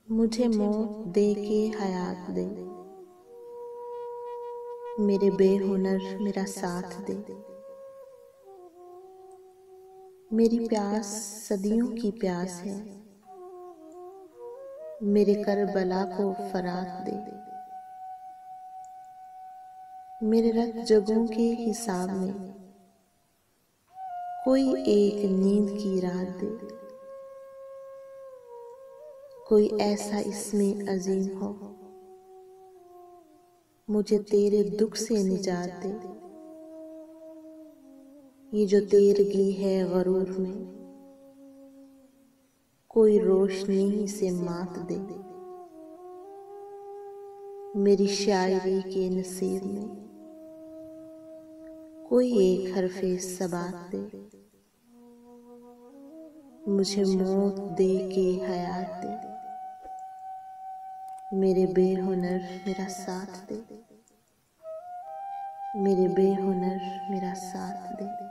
मुझे मौत दे के हयात दे, मेरे बेहुनर मेरा साथ दे। मेरी प्यास सदियों की प्यास है, मेरे करबला को फरात दे। मेरे रत जगों के हिसाब में कोई एक नींद की रात दे। कोई ऐसा इसमें अजीम हो, मुझे तेरे दुख से निजात दे। ये जो तेरगी है गरूर में, कोई रोशनी से मात दे। मेरी शायरी के नसीब में कोई एक हरफे सबात दे। मुझे मौत दे के हयात दे, मेरे बेहुनर मेरा साथ दे। मेरे बेहुनर मेरा साथ दे।